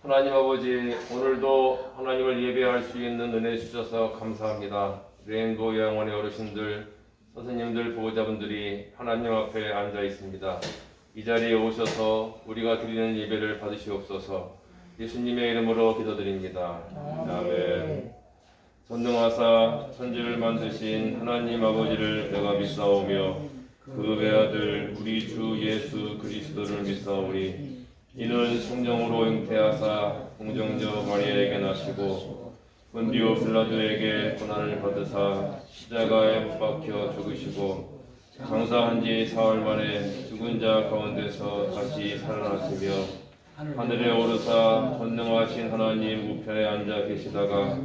하나님 아버지, 오늘도 하나님을 예배할 수 있는 은혜 주셔서 감사합니다. 레인보우 양원의 어르신들, 선생님들, 보호자분들이 하나님 앞에 앉아 있습니다. 이 자리에 오셔서 우리가 드리는 예배를 받으시옵소서. 예수님의 이름으로 기도드립니다. 아멘. 전능하사 천지를 만드신 하나님 아버지를 내가 믿사오며 그 외아들 우리 주 예수 그리스도를 믿사오니 이는 성령으로 잉태하사 공정녀 마리아에게 나시고 본디오 빌라도에게 고난을 받으사 십자가에 못 박혀 죽으시고 장사한 지 사흘 만에 죽은 자 가운데서 다시 살아나시며 하늘에 오르사 전능하신 하나님 우편에 앉아 계시다가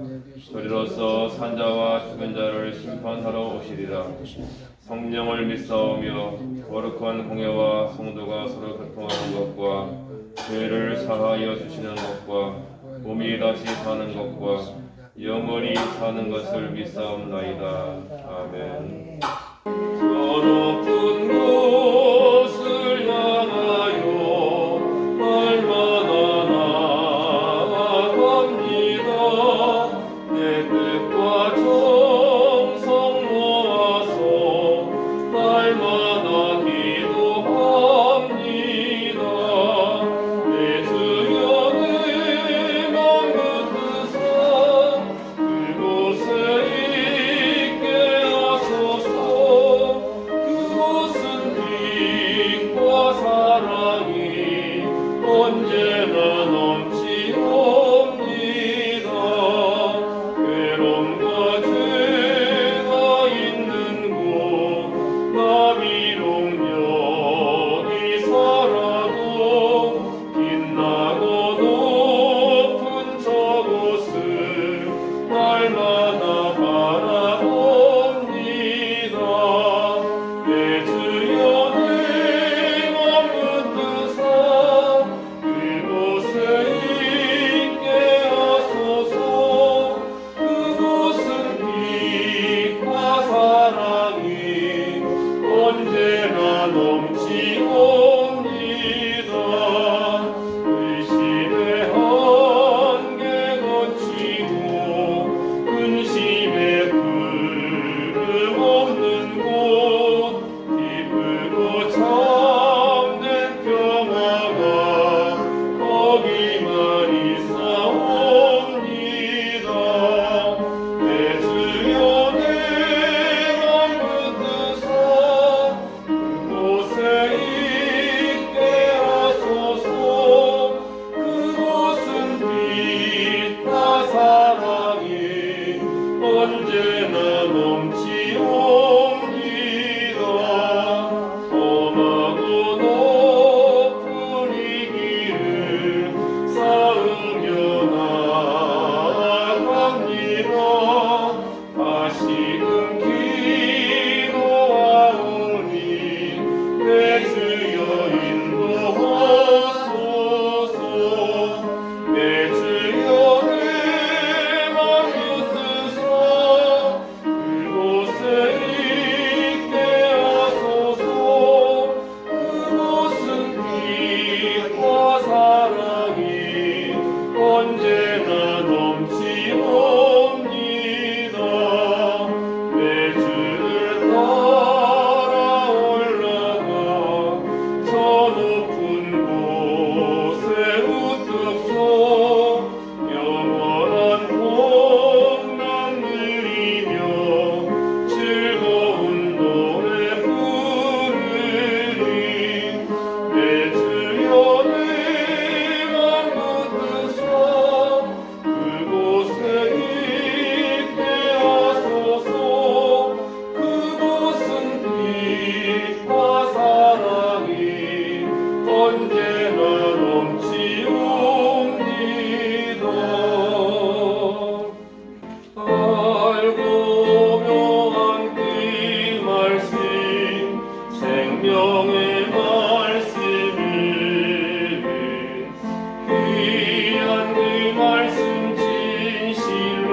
저리로서 산자와 죽은 자를 심판하러 오시리라. 성령을 믿사오며 거룩한 공예와 성도가 서로 교통하는 것과 죄를 사하여 주시는 것과 몸이 다시 사는 것과 영원히 사는 것을 믿사옵나이다. 아멘. 저 높은 곳을 향하여 날마다 나아갑니다. 내 뜻과 정성 모아서 날마다 기도합니다. 내 주여는 마음 뜻사 그곳에 있게 하소서. 그곳은 빛과 사랑이 언제나 넘치옵니다. 괴로움과 죄가 있는 곳 나 비록 여기 살아도 빛나고 높은 저곳을 날마다 바라봅니다. 내 주여 내 마음 뜻사 그곳에 있게 하소서. 그곳은 빛과 사랑이 언제나 넘치옵니다. 의심의 한계 거치고 근심의 그름 없는 곳 기쁘고 참된 평화가 거기만 있사옵니다. 내 주여 내 마음 뜻사 그곳에 있게 하소서. 그곳은 빛과 사랑이 언제나 넘치옵니다. 험하고 높은 이 길을 쌓으며 나아갑니다. 다시금 기도하오니 내 주여 인도하소서. 내 주여 내 마음 뜻사 그곳에 있게 하소서. 그곳은 빛과 사랑이 언제나 넘치옵니다. 내 주를 따라 올라가 저 높은 곳에 우뚝 서 영원한 복락 누리며 즐거운 노래 부르리. 내 주여 내 마음 뜻사 그곳에 있게 하소서. 그곳은 빛과 사랑이 언제나 넘치옵니다. 알고 묘한 그 말씀 생명의 말씀을 귀한 그 말씀 진실로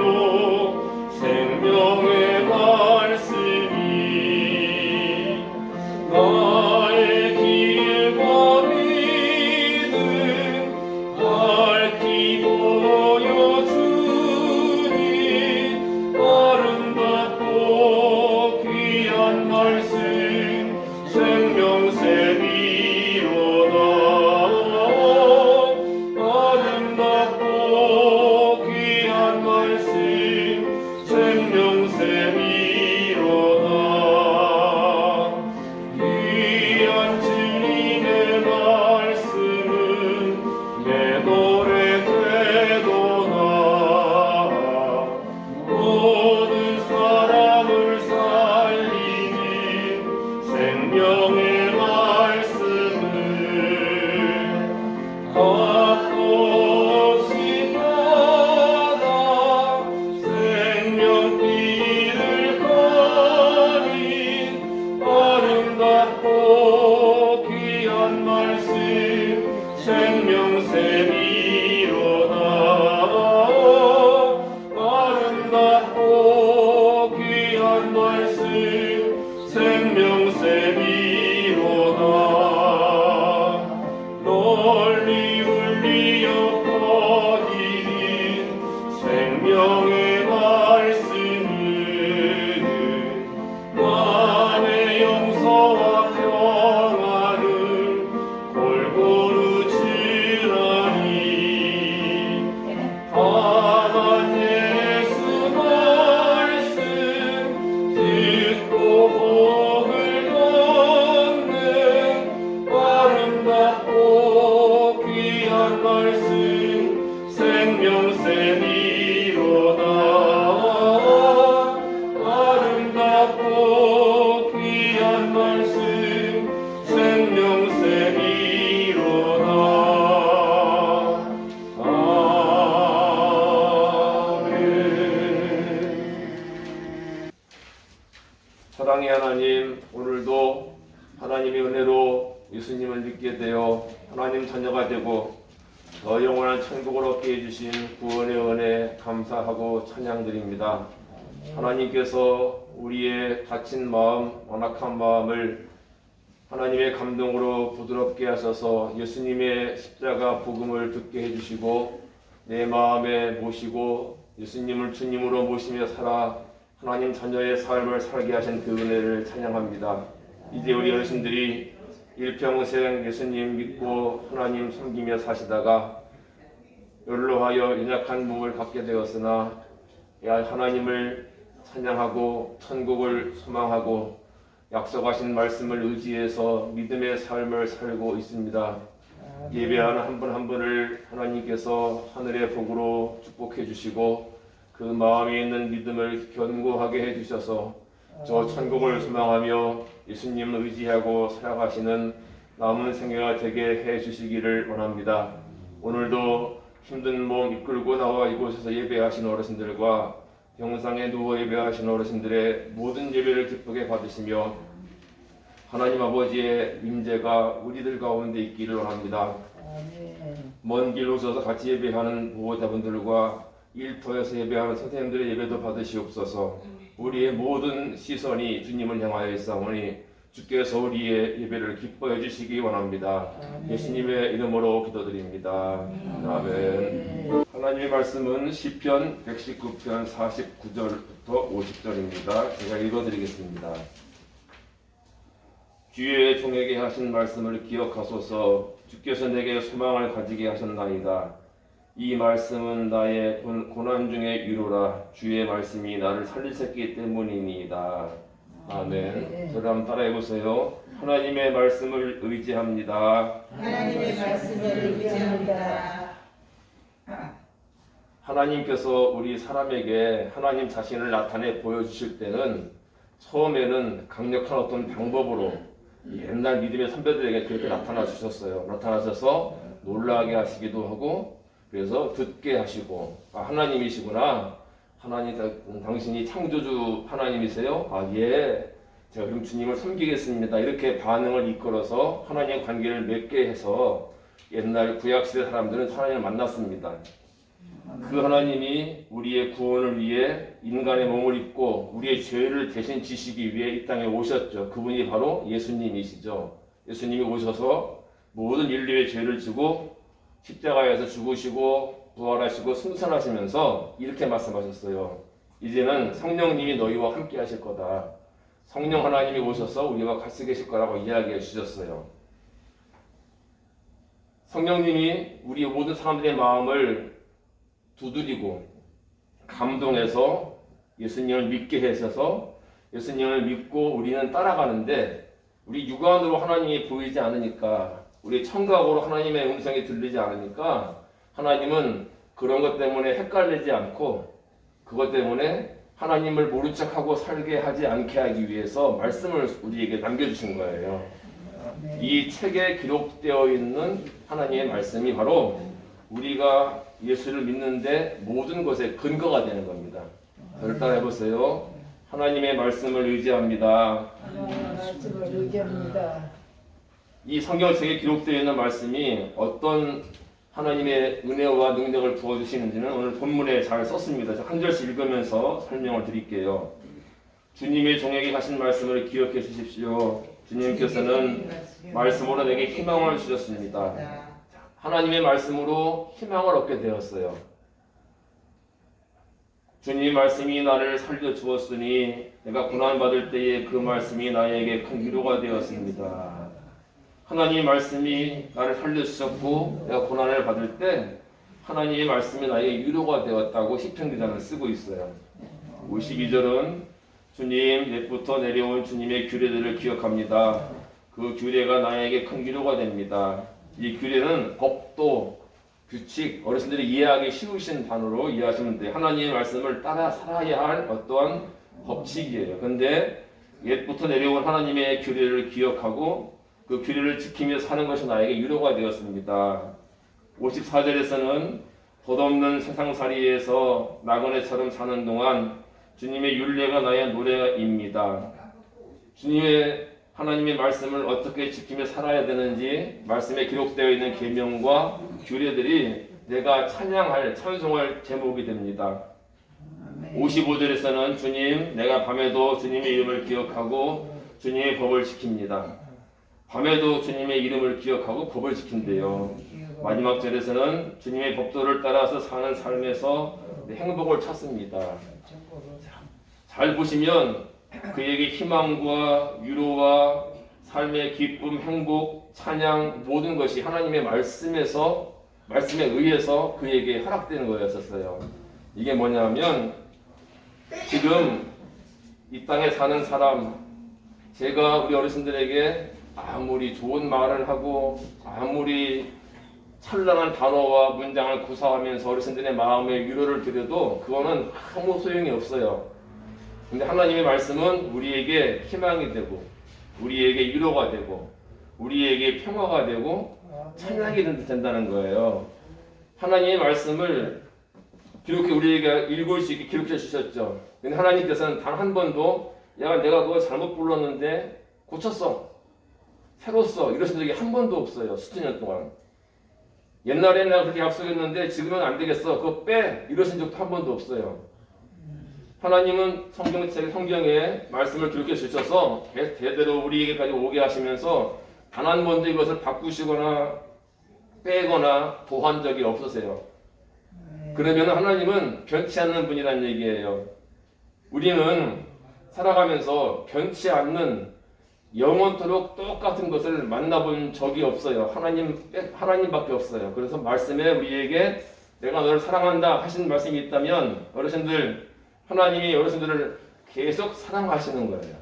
생명의 말씀이 나의 길과 믿음 밝히 귀한 말씀 생명샘이로다 아름답고 귀한 말씀 생명샘이로다 널리 울리어 퍼지는 생명의 말씀은 마음의 용서와 평안을 골고루 주라니 다만 예수 말씀 듣고 복을 얻는 아름답고 귀한 말씀 생명샘이로다 아름답고 귀한 말씀 생명샘이로다 아멘. 사랑의 하나님, 오늘도 하나님의 은혜로 예수님을 믿게 되어 하나님 자녀가 되고 더 영원한 천국을 얻게 해주신 구원의 은혜 감사하고 찬양드립니다. 하나님께서 우리의 다친 마음, 완악한 마음을 하나님의 감동으로 부드럽게 하셔서 예수님의 십자가 복음을 듣게 해주시고 내 마음에 모시고 예수님을 주님으로 모시며 살아 하나님 자녀의 삶을 살게 하신 그 은혜를 찬양합니다. 이제 우리 어르신들이 일평생 예수님 믿고 하나님 섬기며 사시다가 연로하여 연약한 몸을 갖게 되었으나 하나님을 찬양하고 천국을 소망하고 약속하신 말씀을 의지해서 믿음의 삶을 살고 있습니다. 예배하는 한 분 한 분을 하나님께서 하늘의 복으로 축복해 주시고 그 마음에 있는 믿음을 견고하게 해주셔서 저 천국을 소망하며 예수님을 의지하고 살아가시는 남은 생애가 되게 해주시기를 원합니다. 오늘도 힘든 몸 이끌고 나와 이곳에서 예배하신 어르신들과 병상에 누워 예배하신 어르신들의 모든 예배를 기쁘게 받으시며 하나님 아버지의 임재가 우리들 가운데 있기를 원합니다. 먼 길 오셔서 같이 예배하는 보호자분들과 일터에서 예배하는 선생님들의 예배도 받으시옵소서. 우리의 모든 시선이 주님을 향하여 있사오니 주께서 우리의 예배를 기뻐해 주시기 원합니다. 예수님의 이름으로 기도드립니다. 아멘. 하나님의 말씀은 시편 119편 49절부터 50절입니다. 제가 읽어드리겠습니다. 주의 종에게 하신 말씀을 기억하소서. 주께서 내게 소망을 가지게 하셨나이다. 이 말씀은 나의 고난 중의 위로라. 주의 말씀이 나를 살리셨기 때문이니이다. 아멘. 저를 한번 따라해보세요. 하나님의 말씀을 의지합니다. 하나님의 말씀을 의지합니다. 하나님께서 우리 사람에게 하나님 자신을 나타내 보여주실 때는 처음에는 강력한 어떤 방법으로 옛날 믿음의 선배들에게 그렇게 나타나 주셨어요. 나타나셔서 놀라게 하시기도 하고 그래서 듣게 하시고 하나님이시구나. 하나님 당신이 창조주 하나님이세요? 예. 제가 그럼 주님을 섬기겠습니다. 이렇게 반응을 이끌어서 하나님의 관계를 맺게 해서 옛날 구약시대 사람들은 하나님을 만났습니다. 그 하나님이 우리의 구원을 위해 인간의 몸을 입고 우리의 죄를 대신 지시기 위해 이 땅에 오셨죠. 그분이 바로 예수님이시죠. 예수님이 오셔서 모든 인류의 죄를 지고 십자가에서 죽으시고 부활하시고 승천하시면서 이렇게 말씀하셨어요. 이제는 성령님이 너희와 함께 하실 거다. 성령 하나님이 오셔서 우리와 같이 계실 거라고 이야기해 주셨어요. 성령님이 우리 모든 사람들의 마음을 두드리고 감동해서 예수님을 믿게 하셔서 예수님을 믿고 우리는 따라가는데 우리 육안으로 하나님이 보이지 않으니까 우리 청각으로 하나님의 음성이 들리지 않으니까 하나님은 그런 것 때문에 헷갈리지 않고 그것 때문에 하나님을 모른 척하고 살게 하지 않게 하기 위해서 말씀을 우리에게 남겨주신 거예요. 이 책에 기록되어 있는 하나님의 말씀이 바로 우리가 예수를 믿는데 모든 것의 근거가 되는 겁니다. 저를 따라 해보세요. 하나님의 말씀을 의지합니다. 하나님의 말씀을 의지합니다. 이 성경책에 기록되어 있는 말씀이 어떤 하나님의 은혜와 능력을 부어주시는지는 오늘 본문에 잘 썼습니다. 한 절씩 읽으면서 설명을 드릴게요. 주님의 종에게 하신 말씀을 기억해 주십시오. 주님께서는 말씀으로 내게 희망을 주셨습니다. 하나님의 말씀으로 희망을 얻게 되었어요. 주님의 말씀이 나를 살려주었으니 내가 고난받을 때에 그 말씀이 나에게 큰 위로가 되었습니다. 하나님의 말씀이 나를 살려주셨고 내가 고난을 받을 때 하나님의 말씀이 나에게 위로가 되었다고 시편 기자는 쓰고 있어요. 52절은 주님 옛부터 내려온 주님의 규례들을 기억합니다. 그 규례가 나에게 큰 위로가 됩니다. 이 규례는 법도 규칙, 어르신들이 이해하기 쉬우신 단어로 이해하시면 돼요. 하나님의 말씀을 따라 살아야 할 어떠한 법칙이에요. 그런데 옛부터 내려온 하나님의 규례를 기억하고 그 규례를 지키며 사는 것이 나에게 위로가 되었습니다. 54절에서는 덧없는 세상살이에서 나그네처럼 사는 동안 주님의 율례가 나의 노래입니다. 주님의 하나님의 말씀을 어떻게 지키며 살아야 되는지 말씀에 기록되어 있는 계명과 규례들이 내가 찬양할 찬송할 제목이 됩니다. 55절에서는 주님 내가 밤에도 주님의 이름을 기억하고 주님의 법을 지킵니다. 밤에도 주님의 이름을 기억하고 법을 지킨대요. 마지막 절에서는 주님의 법도를 따라서 사는 삶에서 행복을 찾습니다. 잘 보시면 그에게 희망과 위로와 삶의 기쁨, 행복, 찬양 모든 것이 하나님의 말씀에 의해서 그에게 허락되는 거였었어요. 이게 뭐냐면 지금 이 땅에 사는 사람, 제가 우리 어르신들에게 아무리 좋은 말을 하고 아무리 찬란한 단어와 문장을 구사하면서 어르신들의 마음에 위로를 드려도 그거는 아무 소용이 없어요. 근데 하나님의 말씀은 우리에게 희망이 되고 우리에게 위로가 되고 우리에게 평화가 되고 찬양이 된다는 거예요. 하나님의 말씀을 기록해 우리에게 읽을 수 있게 기록해 주셨죠. 근데 하나님께서는 단 한 번도 야 내가 그거 잘못 불렀는데 고쳤어 새로 써 이러신 적이 한 번도 없어요. 수천 년 동안. 옛날에는 내가 그렇게 약속했는데 지금은 안 되겠어 그거 빼 이러신 적도 한 번도 없어요. 하나님은 성경에 말씀을 기록해 주셔서 대대로 우리에게까지 오게 하시면서 단 한 번도 이것을 바꾸시거나 빼거나 도한 적이 없으세요. 그러면 하나님은 변치 않는 분이라는 얘기예요. 우리는 살아가면서 변치 않는 영원토록 똑같은 것을 만나본 적이 없어요. 하나님밖에 없어요. 그래서 말씀에 우리에게 내가 너를 사랑한다 하신 말씀이 있다면 어르신들 하나님이 어르신들을 계속 사랑하시는 거예요.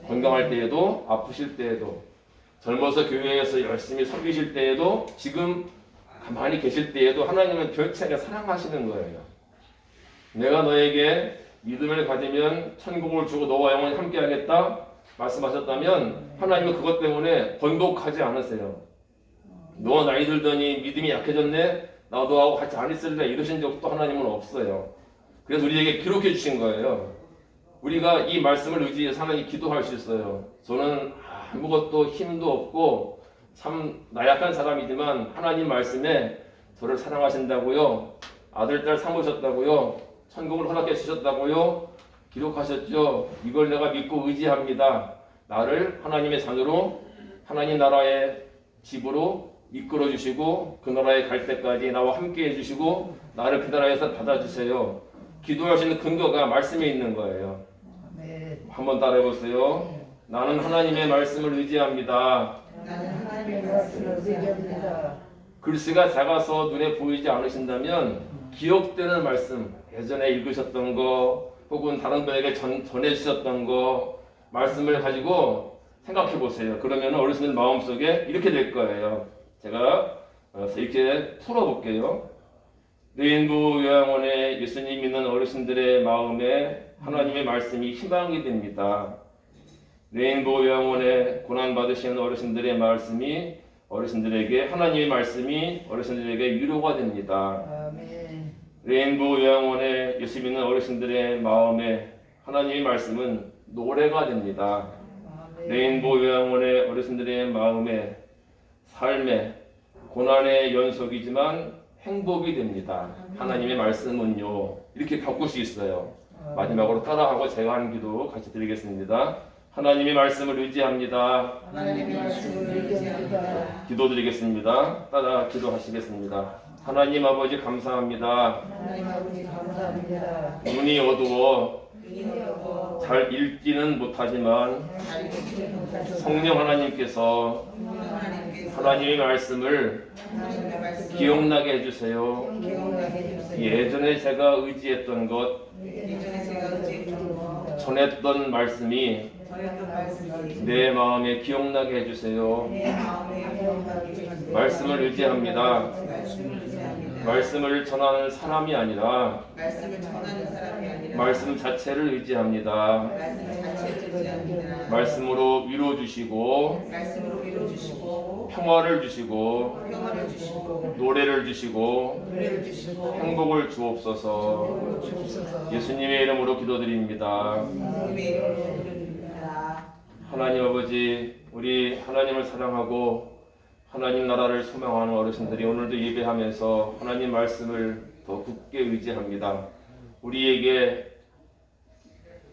건강할 때에도 아프실 때에도 젊어서 교회에서 열심히 섬기실 때에도 지금 가만히 계실 때에도 하나님은 별차게 사랑하시는 거예요. 내가 너에게 믿음을 가지면 천국을 주고 너와 영원히 함께하겠다 말씀하셨다면 하나님은 그것 때문에 번복하지 않으세요. 너 나이 들더니 믿음이 약해졌네 나도 하고 같이 안 있을래 이러신 적도 하나님은 없어요. 그래서 우리에게 기록해 주신 거예요. 우리가 이 말씀을 의지해서 하나님 기도할 수 있어요. 저는 아무것도 힘도 없고 참 나약한 사람이지만 하나님 말씀에 저를 사랑하신다고요. 아들, 딸 삼으셨다고요. 천국을 허락해 주셨다고요. 기록하셨죠. 이걸 내가 믿고 의지합니다. 나를 하나님의 자녀로 하나님 나라의 집으로 이끌어 주시고 그 나라에 갈 때까지 나와 함께 해주시고 나를 그 나라에서 받아주세요. 기도할 수 있는 근거가 말씀에 있는 거예요. 한번 따라해 보세요. 나는 하나님의 말씀을 의지합니다. 나는 하나님의 말씀을 의지합니다. 글씨가 작아서 눈에 보이지 않으신다면 기억되는 말씀, 예전에 읽으셨던 거 혹은 다른 분에게 전해주셨던 거 말씀을 가지고 생각해 보세요. 그러면 어르신들 마음속에 이렇게 될 거예요. 제가 이렇게 풀어볼게요. 레인보우 요양원에 예수님 믿는 어르신들의 마음에 하나님의 말씀이 희망이 됩니다. 레인보우 요양원에 고난받으시는 어르신들의 말씀이 어르신들에게 하나님의 말씀이 어르신들에게 위로가 됩니다. 아멘. 레인보우 요양원에 예수 믿는 어르신들의 마음에 하나님의 말씀은 노래가 됩니다. 레인보우 요양원의 어르신들의 마음에 삶에 고난의 연속이지만 행복이 됩니다. 하나님의 말씀은요 이렇게 바꿀 수 있어요. 마지막으로 따라하고 제가 하는 기도 같이 드리겠습니다. 하나님의 말씀을 의지합니다. 하나님의 말씀을 의지합니다. 기도드리겠습니다. 따라 기도하시겠습니다. 하나님 아버지 감사합니다. 하나님 아버지 감사합니다. 눈이 어두워 잘 읽지는 못하지만 성령 하나님께서 하나님의 말씀을 기억나게 해주세요. 예전에 제가 의지했던 것, 전했던 말씀이 내 마음에 기억나게 해주세요. 말씀을 의지합니다. 말씀을 전하는 사람이 아니라 말씀 자체를 의지합니다. 말씀으로 위로 주시고 평화를 주시고 노래를 주시고 행복을 주옵소서. 예수님의 이름으로 기도드립니다. 하나님 아버지, 우리 하나님을 사랑하고 하나님 나라를 소망하는 어르신들이 오늘도 예배하면서 하나님 말씀을 더 굳게 의지합니다. 우리에게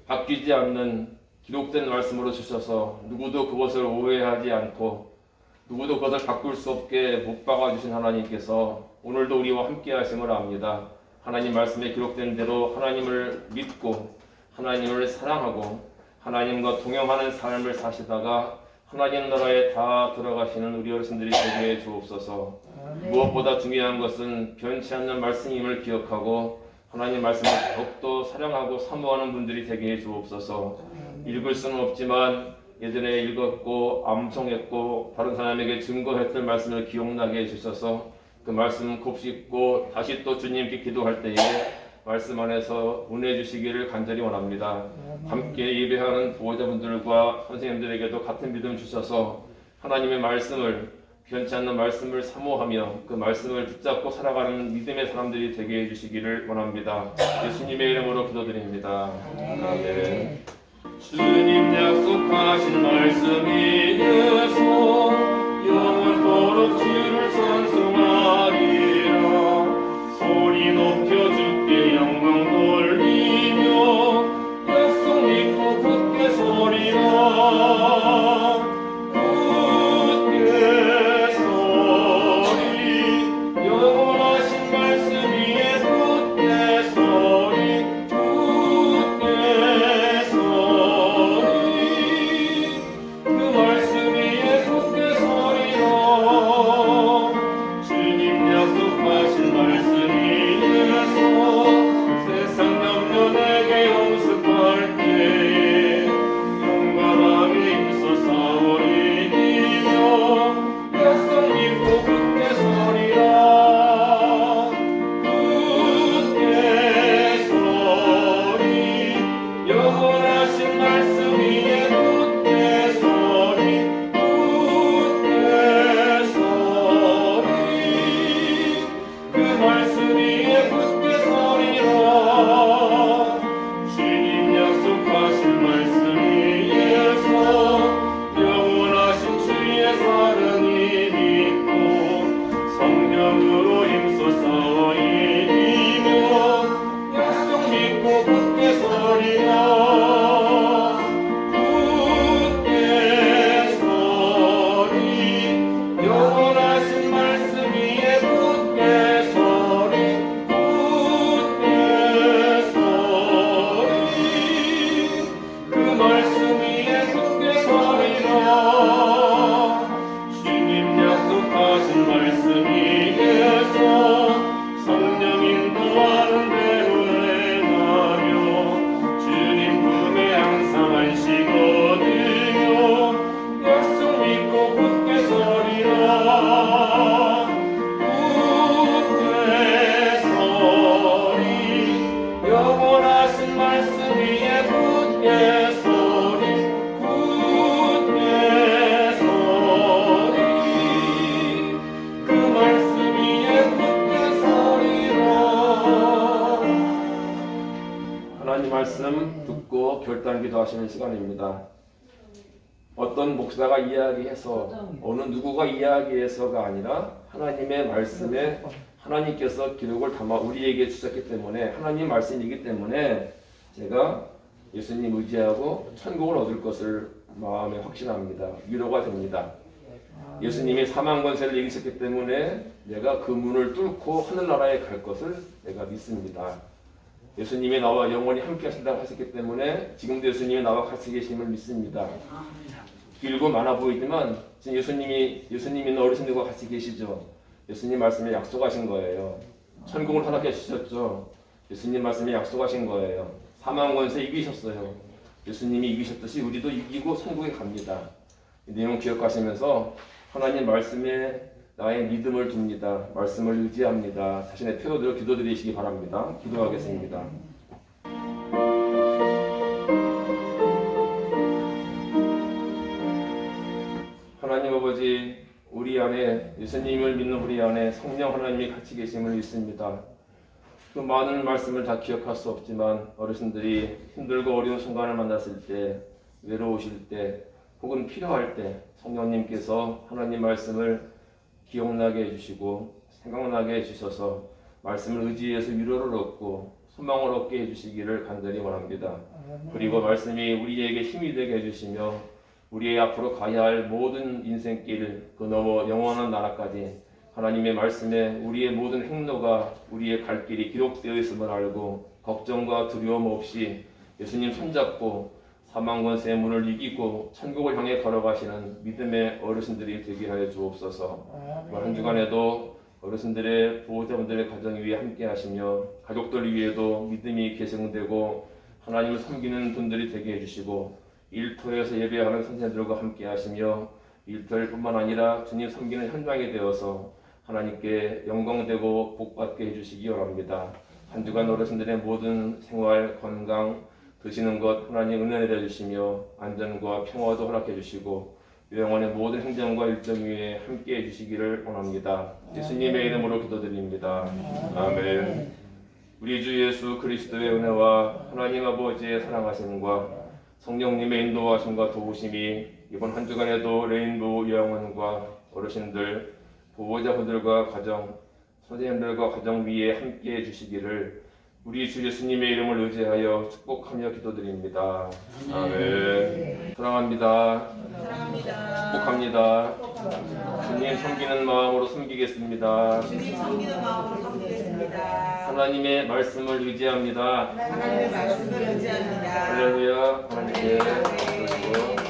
바뀌지 않는 기록된 말씀으로 주셔서 누구도 그것을 오해하지 않고 누구도 그것을 바꿀 수 없게 못 박아주신 하나님께서 오늘도 우리와 함께 하심을 압니다. 하나님 말씀에 기록된 대로 하나님을 믿고 하나님을 사랑하고 하나님과 동행하는 삶을 사시다가 하나님 나라에 다 들어가시는 우리 어르신들이 되게 해 주옵소서. 무엇보다 중요한 것은 변치 않는 말씀임을 기억하고 하나님 말씀을 더욱더 사랑하고 사모하는 분들이 되게 해 주옵소서. 읽을 수는 없지만 예전에 읽었고 암송했고 다른 사람에게 증거했던 말씀을 기억나게 해주셔서 그 말씀 곱씹고 다시 또 주님께 기도할 때에 말씀 안에서 은혜 주시기를 간절히 원합니다. 함께 예배하는 보호자분들과 선생님들에게도 같은 믿음 주셔서 하나님의 말씀을 변치 않는 말씀을 사모하며 그 말씀을 붙잡고 살아가는 믿음의 사람들이 되게 해주시기를 원합니다. 예수님의 이름으로 기도드립니다. 아멘. 주님 약속하신 말씀이 예서 영원토록 주를 찬송하리라. 소리 높여 주께 영광 돌리며 약속 믿고 굳게 서리라. 굳게 서리 영원하신 말씀 위에 굳게 서리. 굳게 서리 그 말씀 위에 굳게 서리라. 주님 약속하신 말씀 세상 염려 내게 엄습할 때에 용감하게 힘써 싸우리 이기며 약속 믿고 굳게 서리라. 굳게 서리 영원하신 말씀 위에 굳게 서리. 굳게 서리 그 말씀 위에 굳게 서리라. 주님 약속하신 말씀 위에서 영원하신 주의 사랑이 믿고 성령으로 힘써 싸워 이기며 약속 믿고 굳게 서리라. 굳게 서리 영원하신 말씀 위에 굳게 서리. 굳게 서리 그 말씀 위에 굳게 서리라. 주님 약속하신 말씀 위에서 성령 인도하는 대로 행하며 주님 품에 항상 안식거든요 약속 믿고 굳게 서리라. 굳게 서리 영원하신 말씀 위에 굳게 서리. 굳게 서리 그 말씀 위에 굳게 서리라. 하나님 말씀 듣고 결단기도 하시는 시간입니다. 어떤 목사가 이야기해서 어느 누구가 이야기해서가 아니라 하나님의 말씀에 하나님께서 기록을 담아 우리에게 주셨기 때문에 하나님 말씀이기 때문에 제가 예수님 의지하고 천국을 얻을 것을 마음에 확신합니다. 위로가 됩니다. 예수님이 사망 권세를 이기셨기 때문에 내가 그 문을 뚫고 하늘나라에 갈 것을 내가 믿습니다. 예수님이 나와 영원히 함께 하신다고 하셨기 때문에 지금도 예수님이 나와 같이 계심을 믿습니다. 길고 많아 보이지만 지금 예수님이 어르신들과 같이 계시죠. 예수님 말씀에 약속하신 거예요. 천국을 허락해 주셨죠. 예수님 말씀에 약속하신 거예요. 사망 권세 이기셨어요. 예수님이 이기셨듯이 우리도 이기고 천국에 갑니다. 이 내용 기억하시면서 하나님 말씀에 나의 믿음을 둡니다. 말씀을 의지합니다. 자신의 태도대로 기도드리시기 바랍니다. 기도하겠습니다. 하나님 아버지, 우리 안에 예수님을 믿는 우리 안에 성령 하나님이 같이 계심을 믿습니다. 그 많은 말씀을 다 기억할 수 없지만 어르신들이 힘들고 어려운 순간을 만났을 때, 외로우실 때, 혹은 필요할 때 성령님께서 하나님 말씀을 기억나게 해주시고 생각나게 해주셔서 말씀을 의지해서 위로를 얻고 소망을 얻게 해주시기를 간절히 원합니다. 그리고 말씀이 우리에게 힘이 되게 해주시며 우리의 앞으로 가야 할 모든 인생길 그 넘어 영원한 나라까지 하나님의 말씀에 우리의 모든 행로가 우리의 갈 길이 기록되어 있음을 알고 걱정과 두려움 없이 예수님 손잡고 사망 권세의 문을 이기고 천국을 향해 걸어가시는 믿음의 어르신들이 되게 하여 주옵소서. 한 주간에도 어르신들의 보호자분들의 가정 위에 함께 하시며 가족들 위에도 믿음이 계승되고 하나님을 섬기는 분들이 되게 해주시고 일터에서 예배하는 선생님들과 함께 하시며 일터뿐만 아니라 주님 섬기는 현장이 되어서 하나님께 영광되고 복받게 해주시기 원합니다. 한 주간 어르신들의 모든 생활, 건강, 드시는 것 하나님 은혜 내려주시며 안전과 평화도 허락해 주시고 영원의 모든 행정과 일정 위에 함께 해주시기를 원합니다. 예수님의 이름으로 기도드립니다. 아멘. 우리 주 예수 그리스도의 은혜와 하나님 아버지의 사랑하심과 성령님의 인도하심과 도우심이 이번 한 주간에도 레인보우 영혼과 어르신들, 보호자분들과 가정, 선생님들과 가정 위에 함께 해주시기를 우리 주 예수님의 이름을 의지하여 축복하며 기도드립니다. 아멘. 사랑합니다. 축복합니다. 주님 섬기는 마음으로 섬기겠습니다. 주님 섬기는 마음으로 섬기겠습니다. 하나님의 말씀을 의지합니다. 하나님의 말씀을 의지합니다. 할렐루야. 하나님께 네.